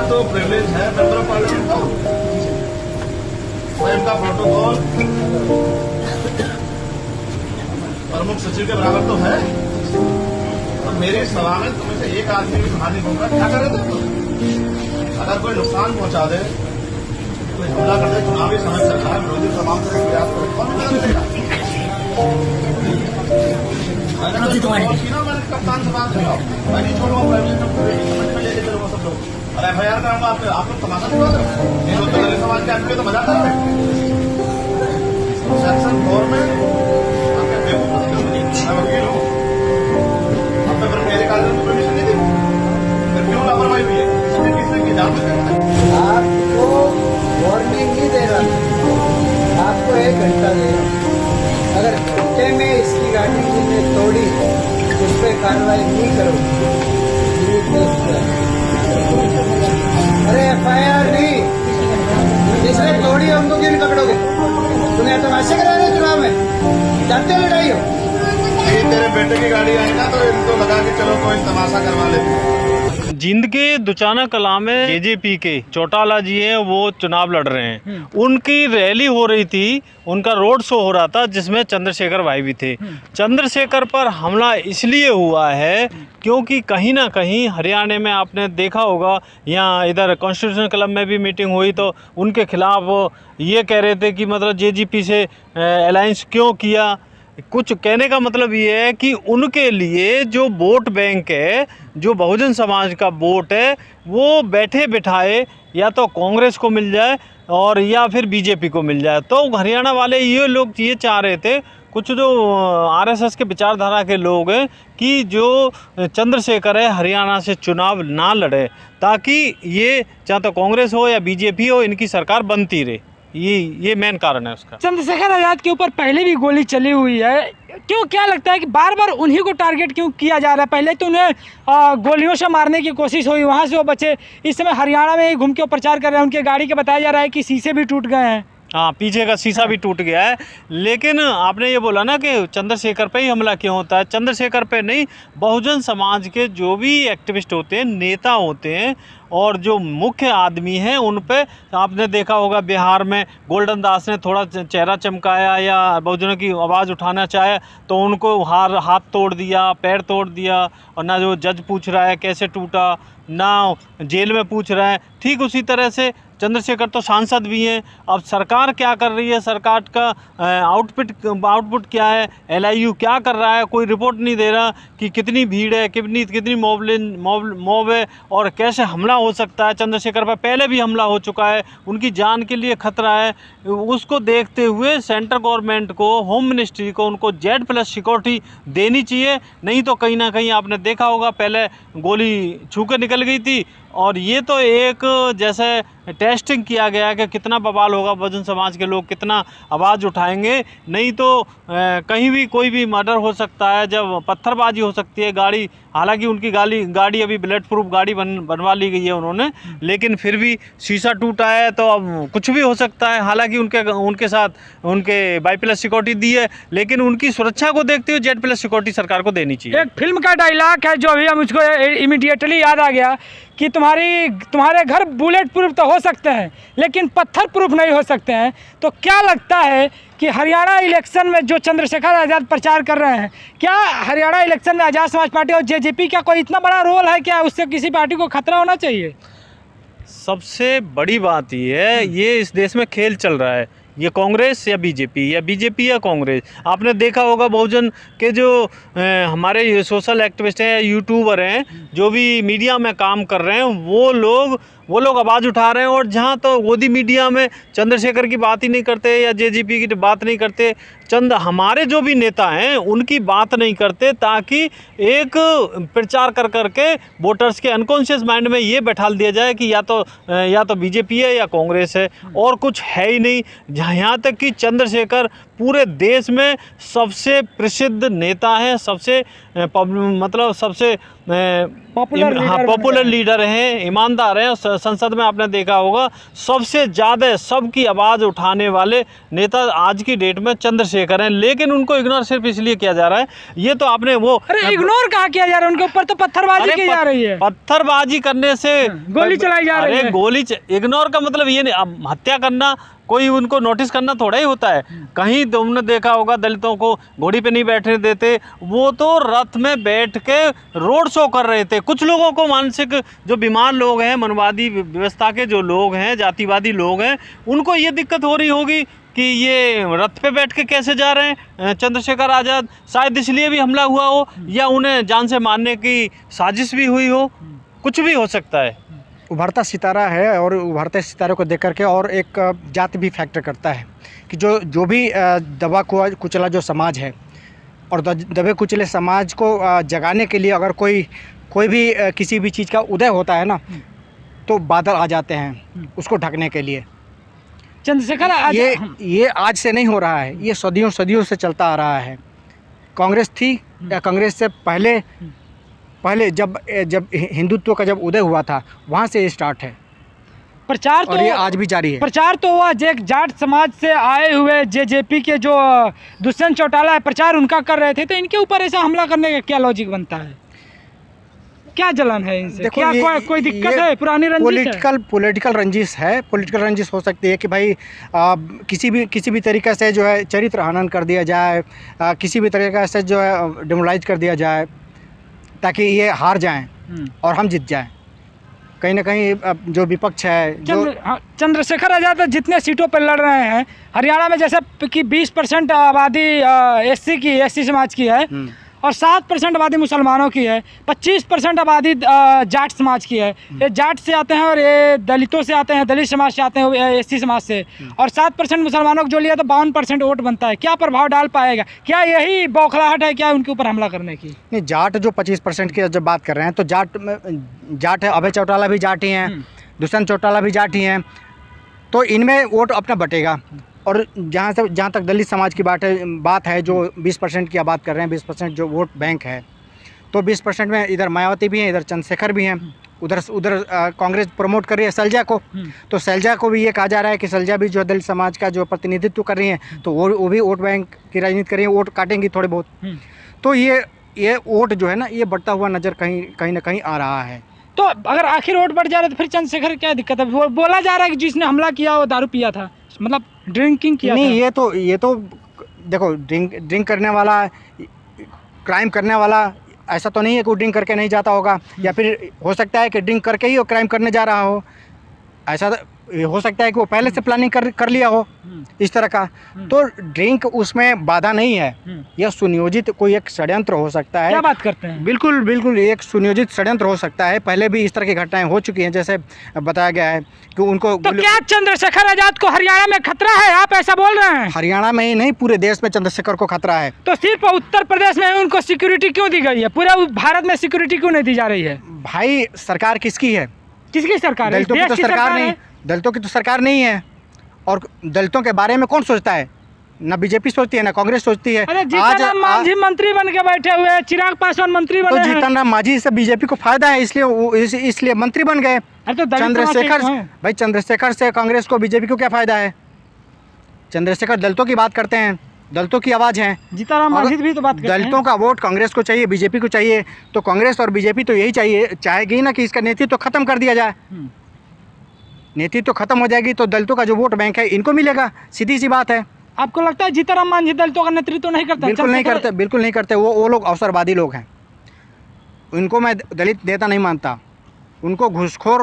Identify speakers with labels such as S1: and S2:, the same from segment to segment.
S1: तो प्रिविलेज है member of parliament को, स्वयं का प्रोटोकॉल प्रमुख सचिव के बराबर तो है। और मेरी सभा में तुम्हें से एक आदमी भी बाहर नहीं घूमकर क्या कर रहे थे तुम? अगर कोई नुकसान पहुंचा दे, कोई हमला कर दे, चुनावी समय चल रहा है, विरोधी तमाम तरह प्रयास करे, कौन मदद करेगा? मैंने कप्तान से बात किया, मैं नहीं छोड़ूंगा समझ में लेके चलूंगा सब लोग, और FIR कराऊंगा। आप लोग तमाशा नहीं कर रहे हो, दलित समाज के आदमी तो मजाक कर रहे हैं। सेक्शन 4 में मैं वकील हूँ, आपने फिर मेरे कार्य में परमिशन नहीं दी, फिर क्यों लापरवाही हुई है? किसने की जान में
S2: आपको वार्निंग नहीं दे रहा, आपको 1 घंटा दे रहा। अगर घंटे में इसकी गाड़ी ने तोड़ी, उस पर कार्रवाई नहीं करो, अरे FIR नहीं, जिसने तोड़ी हमको क्यों नहीं पकड़ोगे? तुम्हें तमाशा करा रहे चुनाव में, जानते हो लड़ाई हो?
S1: तेरे बेटे की गाड़ी आई ना, तो इनको लगा के चलो कोई तमाशा करवा लेते।
S3: जींद के दुचाना कला में जेजेपी के चौटाला जी हैं, वो चुनाव लड़ रहे हैं। उनकी रैली हो रही थी, उनका रोड शो हो रहा था, जिसमें चंद्रशेखर भाई भी थे। चंद्रशेखर पर हमला इसलिए हुआ है क्योंकि कहीं ना कहीं हरियाणा में आपने देखा होगा, यहाँ इधर कॉन्स्टिट्यूशन क्लब में भी मीटिंग हुई तो उनके खिलाफ ये कह रहे थे कि मतलब जेजेपी से अलायंस क्यों किया। कुछ कहने का मतलब ये है कि उनके लिए जो वोट बैंक है, जो बहुजन समाज का वोट है, वो बैठे बिठाए या तो कांग्रेस को मिल जाए और या फिर बीजेपी को मिल जाए। तो हरियाणा वाले ये लोग ये चाह रहे थे, कुछ जो आरएसएस के विचारधारा के लोग हैं, कि जो चंद्रशेखर है हरियाणा से चुनाव ना लड़े, ताकि ये चाहे तो कांग्रेस हो या बीजेपी हो, इनकी सरकार बनती रहे। ये मेन कारण है उसका।
S4: चंद्रशेखर आजाद के ऊपर पहले भी गोली चली हुई है, क्यों, क्या लगता है कि बार बार उन्हीं को टारगेट क्यों किया जा रहा है? पहले तो उन्हें गोलियों से मारने की कोशिश हुई, वहाँ से वो बचे, इस समय हरियाणा में ही घूम के प्रचार कर रहे हैं। उनके गाड़ी के बताया जा रहा है कि शीशे भी टूट गए हैं।
S3: हाँ, पीछे का शीशा भी टूट गया है। लेकिन आपने ये बोला ना कि चंद्रशेखर पे ही हमला क्यों होता है? चंद्रशेखर पे नहीं, बहुजन समाज के जो भी एक्टिविस्ट होते हैं, नेता होते हैं और जो मुख्य आदमी हैं, उन पे आपने देखा होगा बिहार में गोल्डन दास ने थोड़ा चेहरा चमकाया या बहुजनों की आवाज़ उठाना चाहे तो उनको हाथ तोड़ दिया, पैर तोड़ दिया, और ना जो जज पूछ रहा है कैसे टूटा, ना जेल में पूछ रहा है। ठीक उसी तरह से चंद्रशेखर तो सांसद भी हैं। अब सरकार क्या कर रही है, सरकार का आउटपुट क्या है, LIU क्या कर रहा है, कोई रिपोर्ट नहीं दे रहा कि कितनी भीड़ है, कितनी मॉब है और कैसे हमला हो सकता है। चंद्रशेखर पर पहले भी हमला हो चुका है, उनकी जान के लिए खतरा है। उसको देखते हुए सेंट्रल गवर्नमेंट को, होम मिनिस्ट्री को, उनको Z+ सिक्योरिटी देनी चाहिए। नहीं तो कहीं ना कहीं आपने देखा होगा, पहले गोली छू के निकल गई थी, और ये तो एक जैसे टेस्टिंग किया गया है कि कितना बवाल होगा, बहुजन समाज के लोग कितना आवाज़ उठाएंगे। नहीं तो कहीं भी कोई भी मर्डर हो सकता है, जब पत्थरबाजी हो सकती है। गाड़ी, हालांकि उनकी गाड़ी अभी बुलेट प्रूफ गाड़ी बनवा ली गई है उन्होंने, लेकिन फिर भी शीशा टूटा है तो अब कुछ भी हो सकता है। हालांकि उनके साथ उनके Y+ सिक्योरिटी दी है, लेकिन उनकी सुरक्षा को देखते हुए Z+ सिक्योरिटी सरकार को देनी चाहिए।
S4: एक फिल्म का डायलॉग है जो अभी हम मुझको इमीडिएटली याद आ गया कि तुम्हारे घर बुलेट प्रूफ तो हो सकते हैं लेकिन पत्थर प्रूफ नहीं हो सकते हैं। तो क्या लगता है कि हरियाणा इलेक्शन में जो चंद्रशेखर आज़ाद प्रचार कर रहे हैं, क्या हरियाणा इलेक्शन में आज़ाद समाज पार्टी और जेजेपी का कोई इतना बड़ा रोल है क्या? उससे किसी पार्टी को खतरा होना चाहिए?
S3: सबसे बड़ी बात ये है, ये इस देश में खेल चल रहा है, ये कांग्रेस या बीजेपी या कांग्रेस। आपने देखा होगा बहुजन के जो हमारे सोशल एक्टिविस्ट हैं, यूट्यूबर हैं, जो भी मीडिया में काम कर रहे हैं, वो लोग आवाज़ उठा रहे हैं। और जहाँ तो गोदी मीडिया में चंद्रशेखर की बात ही नहीं करते या जेजेपी की बात नहीं करते, हमारे जो भी नेता हैं उनकी बात नहीं करते, ताकि एक प्रचार कर करके वोटर्स के अनकॉन्शियस माइंड में ये बैठा दिया जाए कि या तो बीजेपी है या कांग्रेस है, और कुछ है ही नहीं। यहाँ तक कि चंद्रशेखर पूरे देश में सबसे प्रसिद्ध नेता हैं, सबसे मतलब सबसे पॉपुलर लीडर हैं, ईमानदार हैं। संसद में आपने देखा होगा सबसे ज़्यादा सबकी आवाज़ उठाने वाले नेता आज की डेट में चंद्रशेखर हैं, लेकिन उनको इग्नोर सिर्फ इसलिए किया जा रहा है। ये तो आपने वो
S4: अरे इग्नोर कहाँ किया जा रहा है, उनके ऊपर तो पत्थरबाजी की जा रही है।
S3: पत्थरबाजी करने से
S4: गोली चलाई जा रही है।
S3: गोली इग्नोर का मतलब ये नहीं, अब हत्या करना कोई उनको नोटिस करना थोड़ा ही होता है। कहीं तुमने देखा होगा दलितों को घोड़ी पे नहीं बैठने देते, वो तो रथ में बैठ के रोड शो कर रहे थे। कुछ लोगों को मानसिक जो बीमार लोग हैं, मनवादी व्यवस्था के जो लोग हैं, जातिवादी लोग हैं, उनको ये दिक्कत हो रही होगी कि ये रथ पे बैठ के कैसे जा रहे हैं चंद्रशेखर आज़ाद। शायद इसलिए भी हमला हुआ हो, या उन्हें जान से मारने की साजिश भी हुई हो, कुछ भी हो सकता है।
S5: उभरता सितारा है और उभरते सितारे को देख करके और एक जात भी फैक्टर करता है कि जो भी दबा कुचला जो समाज है, और दबे कुचले समाज को जगाने के लिए अगर कोई भी किसी भी चीज़ का उदय होता है ना, तो बादल आ जाते हैं उसको ढकने के लिए।
S4: चंद्रशेखर
S5: ये आज से नहीं हो रहा है, ये सदियों से चलता आ रहा है। कांग्रेस थी या कांग्रेस से पहले जब हिंदुत्व का जब उदय हुआ था, वहाँ से ये स्टार्ट है
S4: प्रचार,
S5: और ये आज भी जारी है।
S4: प्रचार तो हुआ एक जाट समाज से आए हुए जेजेपी के जो दुष्यंत चौटाला है, प्रचार उनका कर रहे थे, तो इनके ऊपर ऐसा हमला करने का क्या लॉजिक बनता है? क्या जलन है इनसे? क्या कोई दिक्कत है? पुरानी रंजिश है?
S5: पॉलिटिकल रंजिश है। पॉलिटिकल रंजिश हो सकती है कि भाई किसी भी तरीके से जो है चरित्र हनन कर दिया जाए, किसी भी तरीके से जो है डिमोलाइज कर दिया जाए, ताकि ये हार जाएं और हम जीत जाएं। कहीं ना कहीं जो विपक्ष है,
S4: चंद्रशेखर आज़ाद जितने सीटों पर लड़ रहे हैं, हरियाणा में जैसे कि 20% आबादी एससी समाज की है, और 7% आबादी मुसलमानों की है, 25% आबादी जाट समाज की है। ये जाट से आते हैं और ये दलितों से आते हैं, दलित समाज से आते हैं, एससी समाज से, और 7% मुसलमानों को जो लिया तो 52% वोट बनता है। क्या प्रभाव डाल पाएगा? क्या यही बौखलाहट है क्या उनके ऊपर हमला करने की?
S5: नहीं, जाट जो 25% की जब बात कर रहे हैं, तो जाट है, अभय चौटाला भी जाट ही हैं, दुष्यंत चौटाला भी जाट ही हैं, तो इनमें वोट अपना बटेगा। और जहाँ तक दलित समाज की बात है, जो 20% की बात कर रहे हैं, 20% जो वोट बैंक है, तो 20% में इधर मायावती भी हैं, इधर चंद्रशेखर भी हैं, उधर कांग्रेस प्रमोट कर रही है शैलजा को, तो शैलजा को भी ये कहा जा रहा है कि शैलजा भी जो दलित समाज का जो प्रतिनिधित्व कर रही हैं, तो वो भी वोट बैंक की राजनीति कर रही है, वोट काटेंगी थोड़े बहुत। तो ये वोट जो है ना, ये बढ़ता हुआ नज़र कहीं ना कहीं आ रहा है।
S4: तो अगर आखिर वोट बढ़ जा रहा है तो फिर चंद्रशेखर क्या दिक्कत है? बोला जा रहा है कि जिसने हमला किया वो दारू पिया था, मतलब ड्रिंकिंग किया
S5: नहीं
S4: था।
S5: ये तो देखो, ड्रिंक करने वाला, क्राइम करने वाला ऐसा तो नहीं है कि वो ड्रिंक करके नहीं जाता होगा, या फिर हो सकता है कि ड्रिंक करके ही वो क्राइम करने जा रहा हो। ऐसा हो सकता है कि वो पहले से प्लानिंग कर लिया हो इस तरह का। तो ड्रिंक उसमें बाधा नहीं है, यह सुनियोजित कोई एक षड्यंत्र हो सकता है।
S4: क्या बात करते हैं?
S5: बिल्कुल एक सुनियोजित षड्यंत्र हो सकता है। पहले भी इस तरह की घटनाएं हो चुकी हैं, जैसे बताया गया है कि उनको।
S4: तो क्या चंद्रशेखर आज़ाद को हरियाणा में खतरा है? आप ऐसा बोल रहे हैं?
S5: हरियाणा में ही नहीं, पूरे देश में चंद्रशेखर को खतरा है।
S4: तो सिर्फ उत्तर प्रदेश में उनको सिक्योरिटी क्यों दी गई है? पूरे भारत में सिक्योरिटी क्यों नहीं दी जा रही है?
S5: भाई सरकार किसकी है?
S4: किसकी सरकार है?
S5: दलितों की तो सरकार नहीं, दलितों की तो सरकार नहीं है। और दलितों के बारे में कौन सोचता है? ना बीजेपी सोचती है, ना कांग्रेस सोचती है।
S4: अरे जीतन राम मांझी मंत्री बन के बैठे हुए हैं, चिराग पासवान मंत्री बने हैं।
S5: तो जीतन राम मांझी से बीजेपी को फायदा है, इसलिए मंत्री बन गए।
S4: तो
S5: चंद्रशेखर से कांग्रेस को, बीजेपी को क्या फायदा है? चंद्रशेखर दलितों की बात करते हैं, दलितों की आवाज़ है।
S4: जीतन राम मांझी भी तो बात करते हैं।
S5: दलितों का वोट कांग्रेस को चाहिए, बीजेपी को चाहिए, तो कांग्रेस और बीजेपी तो यही चाहेगी ना कि इसका नेतृत्व खत्म कर दिया जाए। नेतृत्व खत्म हो जाएगी तो दलितों का जो वोट बैंक है इनको मिलेगा, सीधी सी बात है।
S4: आपको लगता है जीतन राम मांझी दलितों का नेतृत्व नहीं करते?
S5: बिल्कुल नहीं करते। वो लोग अवसरवादी लोग हैं। उनको मैं दलित नेता नहीं मानता। उनको घूसखोर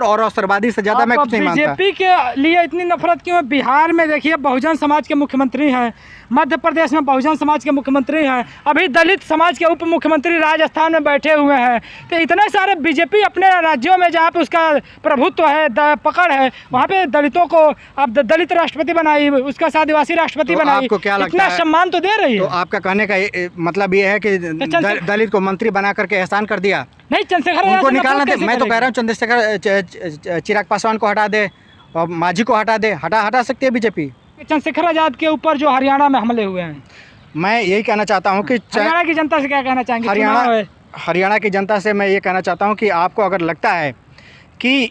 S5: और अवसरवादी से ज़्यादा मैं कुछ नहीं मानता।
S4: बीजेपी के लिए इतनी नफरत क्यों है? बिहार में देखिए बहुजन समाज के मुख्यमंत्री हैं, मध्य प्रदेश में बहुजन समाज के मुख्यमंत्री हैं, अभी दलित समाज के उप मुख्यमंत्री राजस्थान में बैठे हुए हैं। तो इतने सारे बीजेपी अपने राज्यों में जहाँ पे उसका प्रभुत्व है, पकड़ है, वहाँ पे दलितों को अब दलित राष्ट्रपति बनाई, उसका आदिवासी राष्ट्रपति बनाई।
S5: आपको क्या लगता है?
S4: इतना सम्मान तो दे रही है।
S5: तो आपका कहने का मतलब ये है कि दलित को मंत्री बना करके एहसान कर दिया?
S4: नहीं, चंद्रशेखर
S5: उनको निकालना दे। मैं तो कह रहा हूँ चंद्रशेखर चिराग पासवान को हटा दे और मांझी को हटा दे। हटा सकती है बीजेपी।
S4: चंद्रशेखर आज़ाद के ऊपर जो हरियाणा में हमले हुए हैं,
S5: मैं यही कहना चाहता हूँ कि
S4: हरियाणा की जनता से क्या कहना चाहेंगे? चुनाव है।
S5: हरियाणा की जनता से मैं ये कहना चाहता हूँ कि आपको अगर लगता है कि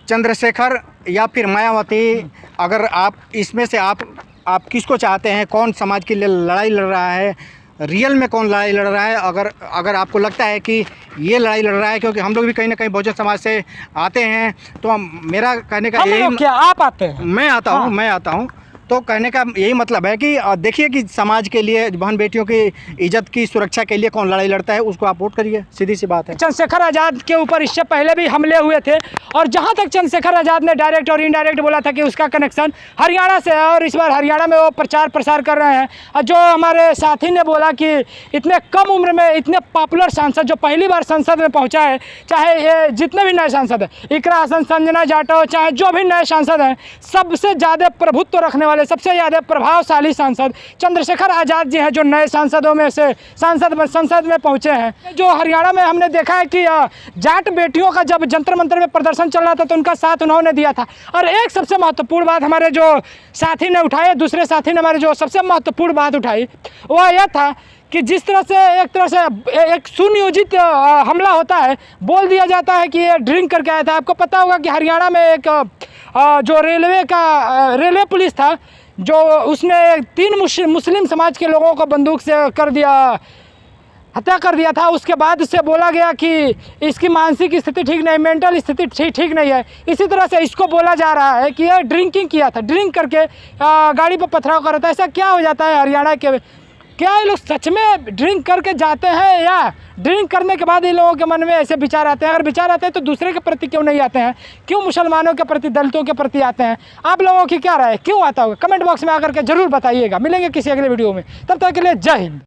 S5: चंद्रशेखर या फिर मायावती, अगर आप इसमें से आप किसको चाहते हैं, कौन समाज के लिए लड़ाई लड़ रहा है, रियल में कौन लड़ाई लड़ रहा है, अगर आपको लगता है कि ये लड़ाई लड़ रहा है, क्योंकि हम लोग भी कहीं ना कहीं बहुजन समाज से आते हैं, तो मेरा कहने का यही,
S4: क्या आप आते हैं?
S5: मैं आता हूँ तो कहने का यही मतलब है कि देखिए कि समाज के लिए, बहन बेटियों की इज्जत की सुरक्षा के लिए कौन लड़ाई लड़ता है, उसको आप वोट करिए, सीधी सी बात है।
S4: चंद्रशेखर आज़ाद के ऊपर इससे पहले भी हमले हुए थे, और जहां तक चंद्रशेखर आज़ाद ने डायरेक्ट और इनडायरेक्ट बोला था कि उसका कनेक्शन हरियाणा से है, और इस बार हरियाणा में वो प्रचार प्रसार कर रहे हैं। और जो हमारे साथी ने बोला कि इतने कम उम्र में इतने पॉपुलर सांसद जो पहली बार संसद में पहुँचा है, चाहे ये जितने भी नए सांसद हैं, इकरा हसन, संजना जाटव, चाहे जो भी नए सांसद हैं, सबसे ज़्यादा प्रभुत्व रखने वाले, सबसे ज़्यादा प्रभावशाली सांसद चंद्रशेखर आज़ाद जी हैं, जो नए सांसदों में से संसद में पहुंचे हैं। जो हरियाणा में हमने देखा है कि जाट बेटियों का जब जंतर मंतर में प्रदर्शन चल रहा था तो उनका साथ उन्होंने दिया था। और एक सबसे महत्वपूर्ण बात हमारे जो साथी ने उठाई, दूसरे साथी ने हमारे जो सबसे महत्वपूर्ण बात उठाई, वह यह था कि जिस तरह से एक सुनियोजित हमला होता है, बोल दिया जाता है कि ये ड्रिंक करके आया था। आपको पता होगा कि हरियाणा में एक जो रेलवे पुलिस था, जो उसने 3 मुस्लिम समाज के लोगों को बंदूक से हत्या कर दिया था। उसके बाद उससे बोला गया कि इसकी मानसिक स्थिति ठीक नहीं, मेंटल स्थिति ठीक नहीं है। इसी तरह से इसको बोला जा रहा है कि ये ड्रिंकिंग किया था, ड्रिंक करके गाड़ी पर पथराव कर रहा था। ऐसा क्या हो जाता है हरियाणा के? क्या ये लोग सच में ड्रिंक करके जाते हैं, या ड्रिंक करने के बाद इन लोगों के मन में ऐसे विचार आते हैं? अगर विचार आते हैं तो दूसरे के प्रति क्यों नहीं आते हैं? क्यों मुसलमानों के प्रति, दलितों के प्रति आते हैं? आप लोगों की क्या राय है, क्यों आता होगा? कमेंट बॉक्स में आकर के जरूर बताइएगा। मिलेंगे किसी अगले वीडियो में, तब तक के लिए जय हिंद।